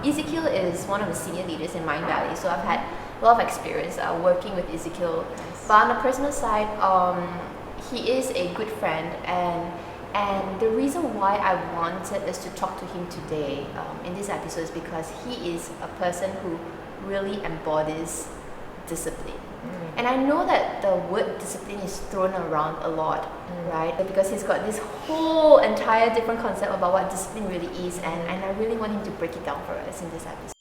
Ezekiel is one of the senior leaders in Mindvalley, so I've had a lot of experience working with Ezekiel. Nice. But on a personal side, he is a good friend, and the reason why I wanted is to talk to him today in this episode is because he is a person who really embodies discipline. And I know that the word discipline is thrown around a lot, right? Because he's got this whole entire different concept about what discipline really is, and I really want him to break it down for us in this episode.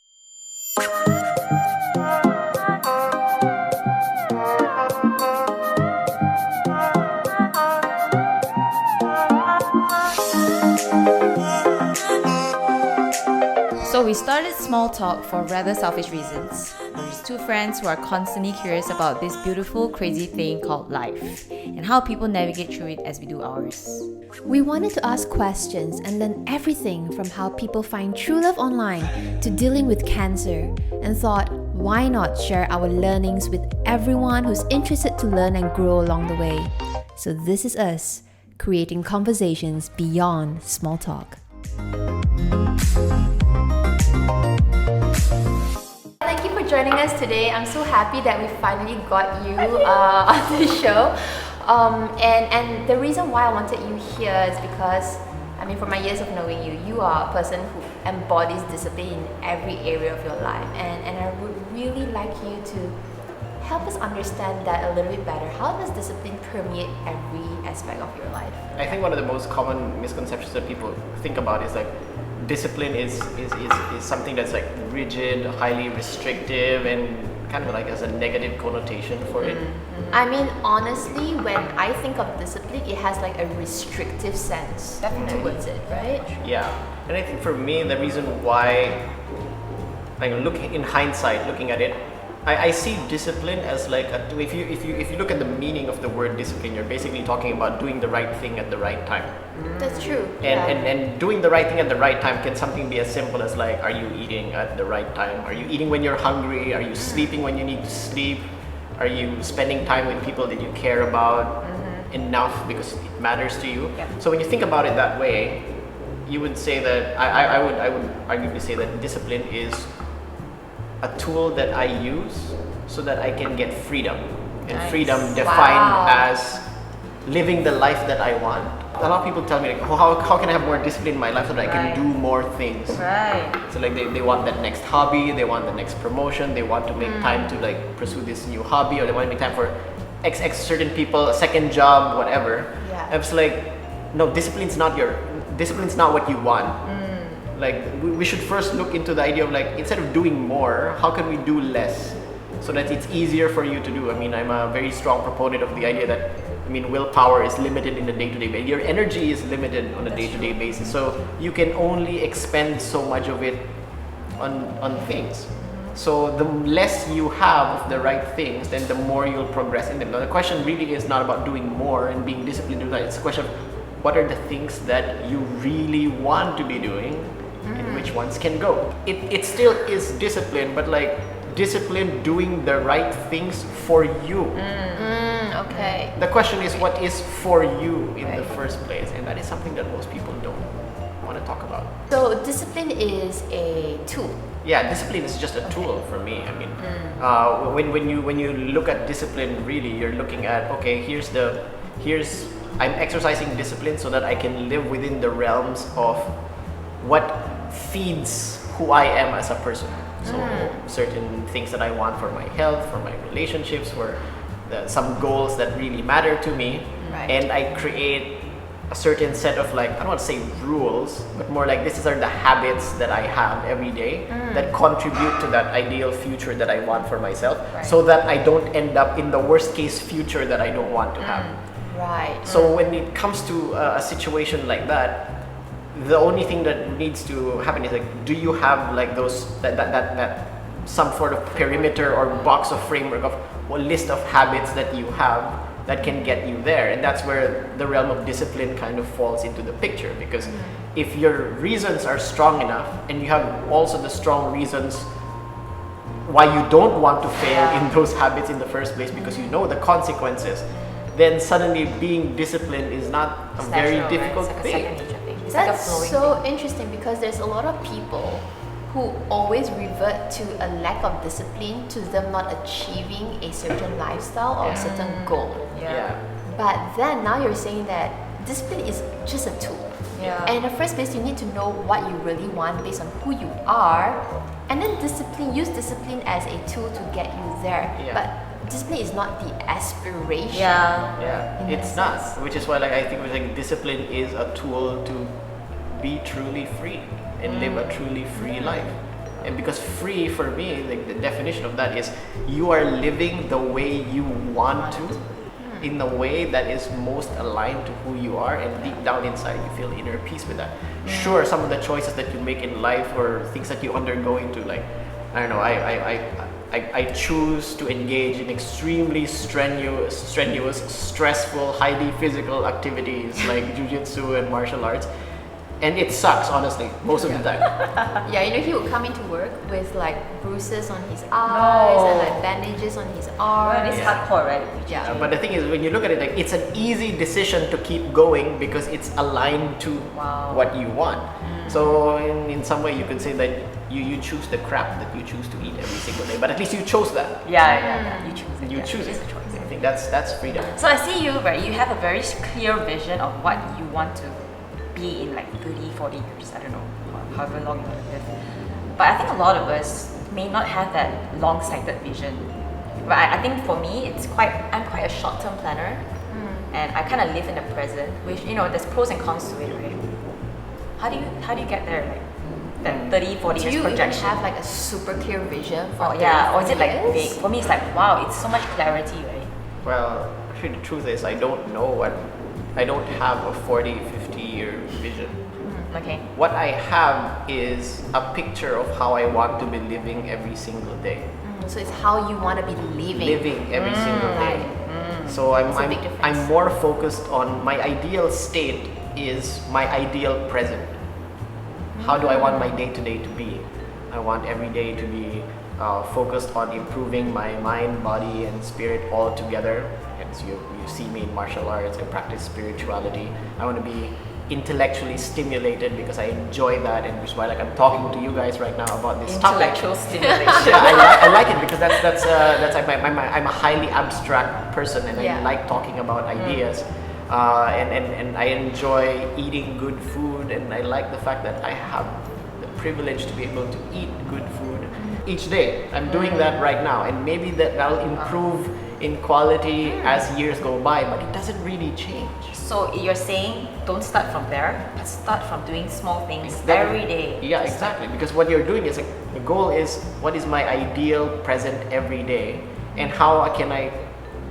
So we started Small Talk for rather selfish reasons. We're just two friends who are constantly curious about this beautiful, crazy thing called life and how people navigate through it as we do ours. We wanted to ask questions and learn everything from how people find true love online to dealing with cancer, and thought, why not share our learnings with everyone who's interested to learn and grow along the way. So this is us, creating conversations beyond small talk. Thank you for joining us today. I'm so happy that we finally got you on the show. And the reason why I wanted you here is because, I mean, from my years of knowing you, you are a person who embodies discipline in every area of your life. And I would really like you to help us understand that a little bit better. How does discipline permeate every aspect of your life? I think one of the most common misconceptions that people think about is like discipline is something that's like rigid, highly restrictive, and kind of like has a negative connotation for it. I mean, honestly, when I think of discipline, it has like a restrictive sense towards it, right? Yeah, and I think for me, the reason why, like, in hindsight, looking at it, I see discipline as like if you look at the meaning of the word discipline, you're basically talking about doing the right thing at the right time. That's true. And doing the right thing at the right time can something be as simple as like, are you eating at the right time? Are you eating when you're hungry? Are you sleeping when you need to sleep? Are you spending time with people that you care about enough because it matters to you? Yep. So when you think about it that way, you would say that I would arguably say that discipline is a tool that I use so that I can get freedom. And Nice. freedom defined as living the life that I want. A lot of people tell me like, how can I have more discipline in my life so that I can do more things? Right. So like they want that next hobby, they want the next promotion, they want to make time to like pursue this new hobby, or they want to make time for X certain people, a second job, whatever. Yeah. It's like, no, discipline's not what you want. Like we should first look into the idea of like, instead of doing more, how can we do less so that it's easier for you to do? I mean, I'm a very strong proponent of the idea that, I mean, willpower is limited in the day-to-day basis. Your energy is limited on a day-to-day basis. So you can only expend so much of it on things. So the less you have of the right things, then the more you'll progress in them. Now the question really is not about doing more and being disciplined to do that. It's a question of what are the things that you really want to be doing and which ones can go. It still is discipline, but like discipline doing the right things for you. Okay. The question is what is for you in the first place, and that is something that most people don't want to talk about. So discipline is a tool. Yeah, discipline is just a tool for me. I mean, when you look at discipline, really, you're looking at, okay, I'm exercising discipline so that I can live within the realms of what feeds who I am as a person. So certain things that I want for my health, for my relationships, for some goals that really matter to me, and I create a certain set of like, I don't want to say rules, but more like these are the habits that I have every day that contribute to that ideal future that I want for myself, so that I don't end up in the worst case future that I don't want to have. Right. So when it comes to a situation like that, the only thing that needs to happen is like, do you have like that some sort of perimeter or box of framework of a list of habits that you have that can get you there? And that's where the realm of discipline kind of falls into the picture, because if your reasons are strong enough and you have also the strong reasons why you don't want to fail in those habits in the first place, because you know the consequences, then suddenly being disciplined is not a very difficult thing. It's That's so interesting, because there's a lot of people who always revert to a lack of discipline to them not achieving a certain lifestyle or a certain goal. Yeah. But then now you're saying that discipline is just a tool. Yeah. And in the first place, you need to know what you really want based on who you are, and then use discipline as a tool to get you there. Yeah. But discipline is not the aspiration. Yeah, In it's that not. sense. Which is why, like, I think like discipline is a tool to be truly free and live a truly free life. And because free for me, like the definition of that is you are living the way you want to, in the way that is most aligned to who you are, and deep down inside you feel inner peace with that. Sure, some of the choices that you make in life or things that you undergo into, like, I don't know, I choose to engage in extremely strenuous, stressful, highly physical activities like jujitsu and martial arts. And it sucks, honestly, most of the time. Yeah, you know, he would come into work with like bruises on his eyes and like bandages on his arms. It's hardcore, right? Yeah. But the thing is, when you look at it, like, it's an easy decision to keep going because it's aligned to what you want. So in some way, you could say that you choose the crap that you choose to eat every single day. But at least you chose that. Yeah. You choose it. You yeah. choose it. It's a choice. I think that's freedom. So I see you, right? You have a very clear vision of what you want to be in like 30, 40 years, I don't know, however long you want to live. But I think a lot of us may not have that long-sighted vision. But I think for me, I'm quite a short-term planner, and I kind of live in the present, which, you know, there's pros and cons to it, right? How do you get there, like that 30, 40 Do years you even projection? have like a super clear vision for or is it 30 like years? vague? For me, it's like, wow, it's so much clarity, right? Well, actually, the truth is, I don't have a 40, 50-year vision. Okay. What I have is a picture of how I want to be living every single day. So it's how you want to be living. Every single day. So That's a big difference. I'm more focused on my ideal state is my ideal present. How do I want my day-to-day to be? I want every day to be focused on improving my mind, body, and spirit all together. Hence, you see me in martial arts, I practice spirituality. I want to be intellectually stimulated because I enjoy that, and which is why, like, I'm talking to you guys right now about this topic. Intellectual stimulation. Yeah, I like it because I'm a highly abstract person, and I like talking about ideas. And I enjoy eating good food, and I like the fact that I have the privilege to be able to eat good food each day. I'm doing that right now, and maybe that'll improve in quality as years go by, but it doesn't really change. So you're saying don't start from there, but start from doing small things Exactly. every day. Yeah, exactly. Because what you're doing is, like, the goal is, what is my ideal present every day, and how can I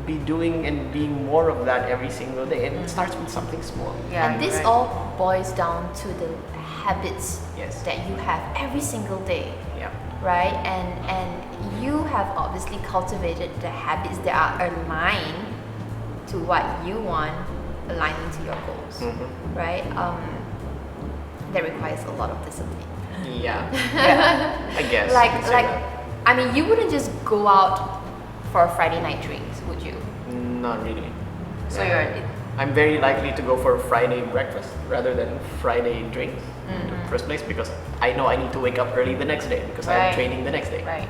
be doing and being more of that every single day? And it starts with something small. Yeah, And this right. all boils down to the habits Yes. that you have every single day, Yeah. right? And you have obviously cultivated the habits that are aligned to what you want, aligning to your goals, right? That requires a lot of discipline. Yeah. I guess. Like, you could say like, that. I mean, you wouldn't just go out for a Friday night drinks, would you? Not really. So I'm very likely to go for Friday breakfast rather than Friday drinks in the first place, because I know I need to wake up early the next day because I'm Right. training the next day. Right.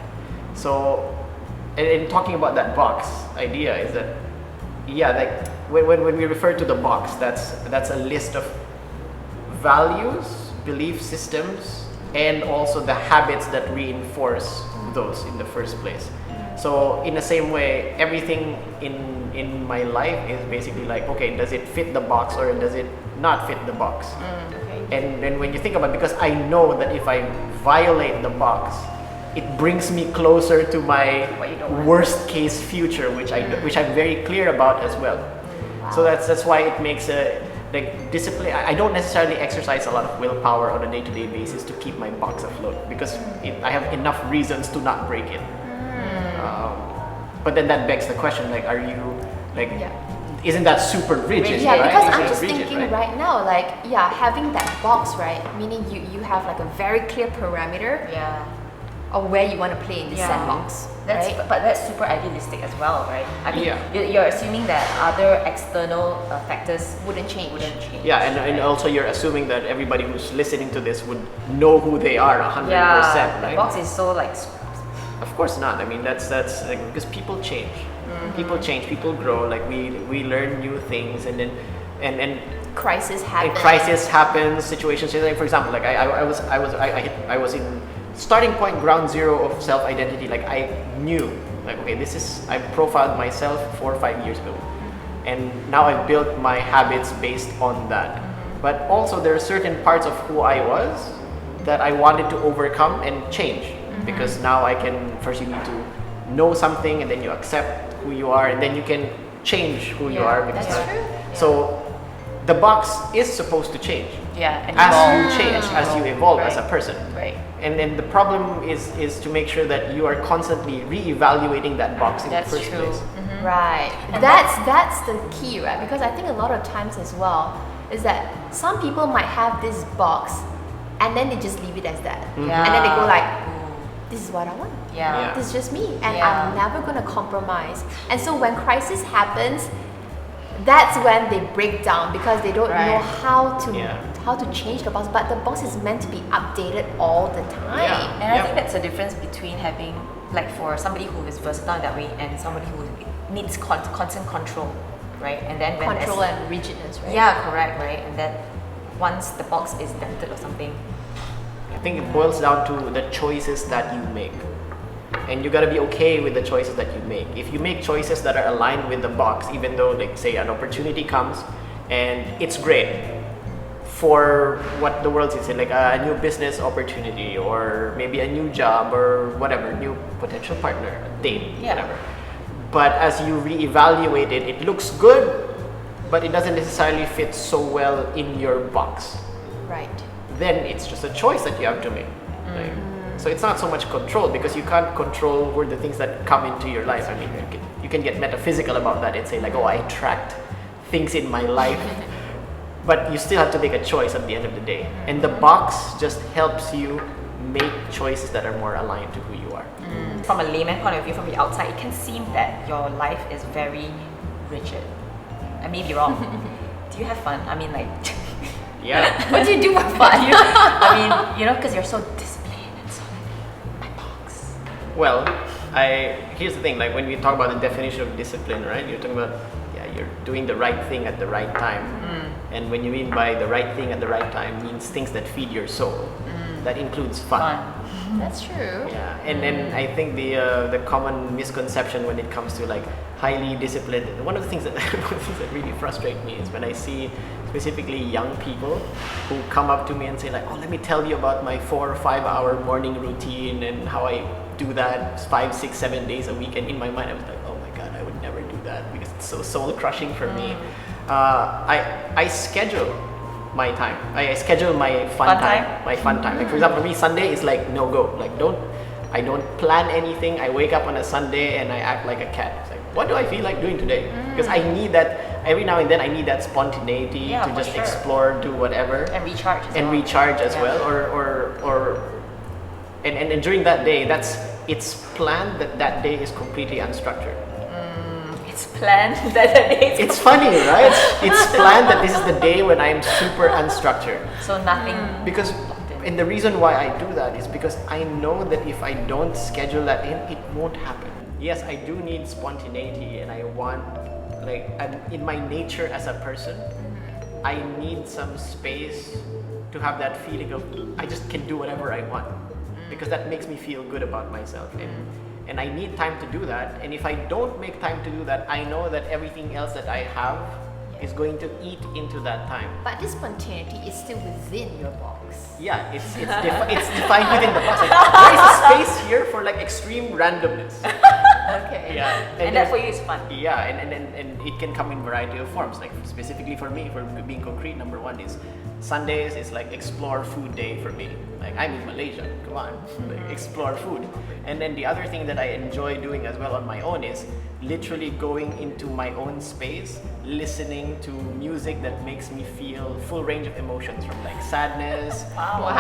So, and talking about that box idea is that, yeah, like when we refer to the box, that's a list of values, belief systems, and also the habits that reinforce those in the first place. So in the same way, everything in my life is basically like, okay, does it fit the box or does it not fit the box? Okay. And then when you think about it, because I know that if I violate the box, it brings me closer to my What you don't want. worst case future, which I'm very clear about as well. So that's why it makes a like discipline. I don't necessarily exercise a lot of willpower on a day-to-day basis to keep my box afloat, because I have enough reasons to not break it. But then that begs the question, like, are you like? Isn't that super rigid? Yeah, right? because Isn't I'm it just rigid, thinking right now, like, having that box, right? Meaning you have like a very clear parameter. Yeah. or where you want to play in the Yeah. sandbox. That's, right? but that's super idealistic as well, right? I mean, Yeah. you're assuming that other external factors Wouldn't change. Yeah, and also you're assuming that everybody who's listening to this would know who they are 100%, Yeah, the right? box is so like Of course not. I mean, that's like, because people change. People change. People grow. Like we learn new things, and then and Crisis a happens. crisis happens. Situations change. Like, for example, like I was in starting point, ground zero of self identity. Like I knew, like, okay, I profiled myself 4 or 5 years ago, and now I've built my habits based on that. But also there are certain parts of who I was that I wanted to overcome and change, because now I can, first you need to know something, and then you accept who you are, and then you can change who you are. Because That's true. So the box is supposed to change and as evolve. you change, as you evolve as a Right. person. Right. And then the problem is to make sure that you are constantly re-evaluating that box in That's the first true. place. Right. And That's the key, right? Because I think a lot of times as well is that some people might have this box and then they just leave it as that. Yeah. And then they go like, this is what I want. Yeah. This is just me, and Yeah. I'm never gonna compromise. And so when crisis happens, that's when they break down because they don't know Right. how to change the box. But the box is meant to be updated all the time. Yeah. And I think that's the difference between having, like, for somebody who is versatile that way and somebody who needs constant control, right? And then when Control there's- and rigidness, right? Yeah, correct, right? And then once the box is dented or something, I think it boils down to the choices that you make. And you gotta be okay with the choices that you make. If you make choices that are aligned with the box, even though, like, say an opportunity comes and it's great for what the world is, like a new business opportunity, or maybe a new job, or whatever, new potential partner, a date, Yeah. whatever. But as you reevaluate it, it looks good, but it doesn't necessarily fit so well in your box. Right. Then it's just a choice that you have to make. Like, so it's not so much control, because you can't control where the things that come into your life. I mean, you can get metaphysical about that and say like, oh, I attract things in my life, but you still have to make a choice at the end of the day. And the box just helps you make choices that are more aligned to who you are. from a layman point of view, from the outside, it can seem that your life is very rigid. I may be wrong. Do you have fun? I mean, like, Yeah. What do you do for fun? I mean, you know, because you're so disciplined and so like, my box. Well, here's the thing. Like, when we talk about the definition of discipline, right? You're talking about, you're doing the right thing at the right time. And when you mean by the right thing at the right time, means things that feed your soul. That includes fun. That's true. Yeah, and then I think the common misconception when it comes to like highly disciplined, one of the things that really frustrate me is when I see specifically young people who come up to me and say like, oh, let me tell you about my 4 or 5 hour morning routine and how I do that 5, 6, 7 days a week. And in my mind I was like, oh my god, I would never do that because it's so soul crushing for me. I schedule my time. I schedule my fun time. My fun time. Like, for example, for me, Sunday is like no go. Like, I don't plan anything. I wake up on a Sunday and I act like a cat. It's like, what do I feel like doing today? Because I need that every now and then. I need that spontaneity to just explore, do whatever, and recharge. As well. And during that day, it's planned that day is completely unstructured. It's planned that the day is It's funny, right? It's planned that this is the day when I'm super unstructured. so nothing. Because, and the reason why I do that is because I know that if I don't schedule that in, it won't happen. Yes, I do need spontaneity, and I want, like, in my nature as a person, I need some space to have that feeling of I just can do whatever I want, because that makes me feel good about myself. And I need time to do that. And if I don't make time to do that, I know that everything else that I have is going to eat into that time. But this spontaneity is still within your box. Yeah, it's defined within the box. Like, there is a space here for like extreme randomness. Okay. Yeah, And that for you is fun. Yeah, and it can come in variety of forms. Like, specifically for me, for being concrete, number one is Sundays is like explore food day for me. Like, I'm in Malaysia, come on, like, explore food. And then the other thing that I enjoy doing as well on my own is literally going into my own space, listening to music that makes me feel full range of emotions, from like sadness or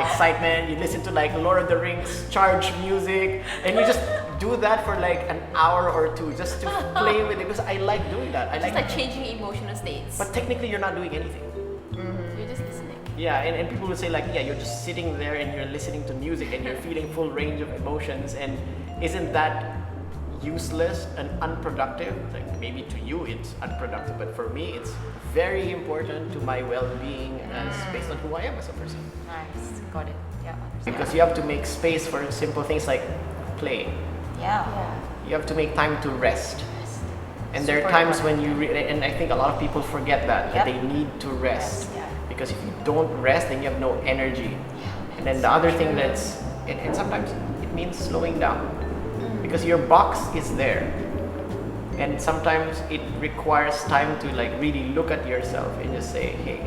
excitement. You listen to like Lord of the Rings charge music, and you just do that for like an hour or two just to play with it, because I like doing that. I Just like changing emotional states. But technically, you're not doing anything. You're just listening. Yeah, and people will say like, yeah, you're just sitting there and you're listening to music and you're feeling full range of emotions, and isn't that useless and unproductive? Like, maybe to you it's unproductive, but for me it's very important to my well-being as based on who I am as a person. Nice, got it. Yeah, understand. Because you have to make space for simple things like play. Yeah. You have to make time to rest. And there are Super times when you and I think a lot of people forget that they need to rest. Yeah. Because if you don't rest, then you have no energy. And then the other thing that's, and sometimes it means slowing down. Because your box is there. And sometimes it requires time to like really look at yourself and just say, hey,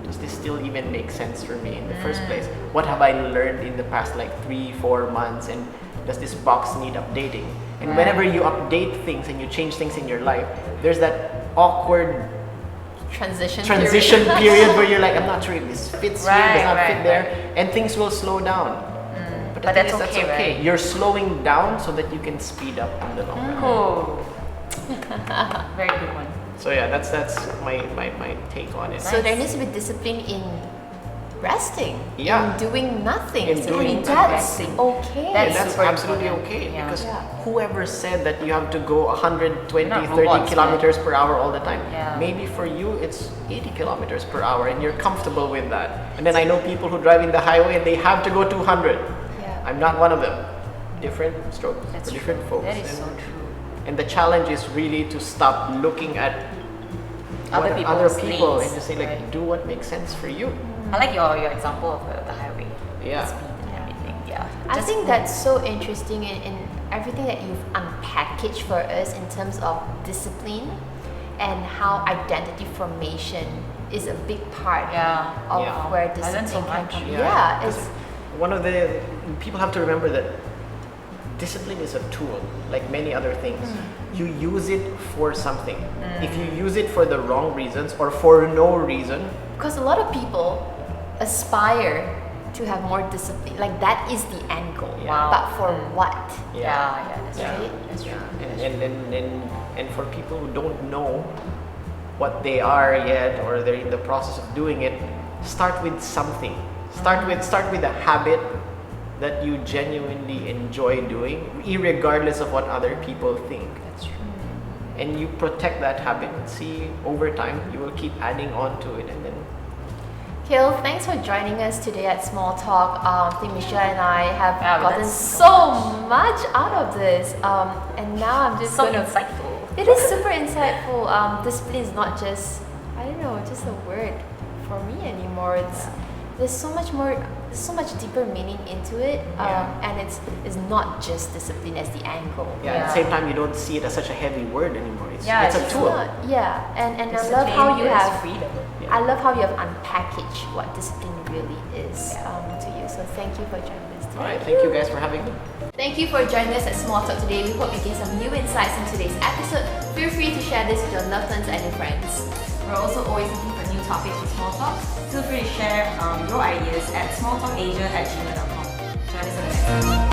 does this still even make sense for me in the first place? What have I learned in the past like 3-4 months? And does this box need updating? And whenever you update things and you change things in your life, there's that awkward Transition period where you're like, I'm not sure if this fits here, does not fit there, and things will slow down. But that's that's okay, okay. right? You're slowing down so that you can speed up in the long run. Cool. Very good one. So yeah, that's my take on it. So there needs to be discipline in resting, Yeah. in doing nothing. In So doing that's nothing. okay. And That's that's super absolutely important. okay, Yeah. because Yeah. whoever said that you have to go 120, Not 30 robots, kilometers per hour all the time? Yeah. Maybe for you it's 80 kilometers per hour and you're comfortable with that. And then I know people who drive in the highway and they have to go 200. Yeah. I'm not one of them. Different strokes That's for different true. folks. That is and, so true. and the challenge is really to stop looking at Other what people's other people needs, and just say like, right. do what makes sense for you. I like your example of the highway. Yeah. The speed and everything. Yeah. I Just think that's so interesting in everything that you've unpackaged for us in terms of discipline and how identity formation is a big part of Yeah. where I learned discipline so can much. come. Yeah. Yeah, Because it's one of the people have to remember that discipline is a tool, like many other things. You use it for something. If you use it for the wrong reasons or for no reason, because a lot of people aspire to have more discipline. Like that is the end goal. Yeah. Wow. But for what? Yeah, that's Yeah. right. That's true. and for people who don't know what they are yet, or they're in the process of doing it, start with something. Start with a habit that you genuinely enjoy doing, irregardless of what other people think. That's true. And you protect that habit, and see over time you will keep adding on to it, and then Kale, thanks for joining us today at Small Talk. I think Michelle and I have gotten that's so much out of this. And now I'm just So gonna. insightful. It is super insightful. Discipline is not just, I don't know, just a word for me anymore. There's so much more, there's so much deeper meaning into it. And it's not just discipline as the end goal. at the same time you don't see it as such a heavy word anymore. It's Yeah, it's a it's tool. And I love Discipline how you is have freedom. I love how you have unpackaged what discipline really is to you. So thank you for joining us today. Alright, thank you guys for having me. Thank you for joining us at Small Talk today. We hope you gained some new insights in today's episode. Feel free to share this with your loved ones and your friends. We're also always looking for new topics for Small Talk. Feel free to share your ideas at smalltalkasia@gmail.com. Join us on the next one.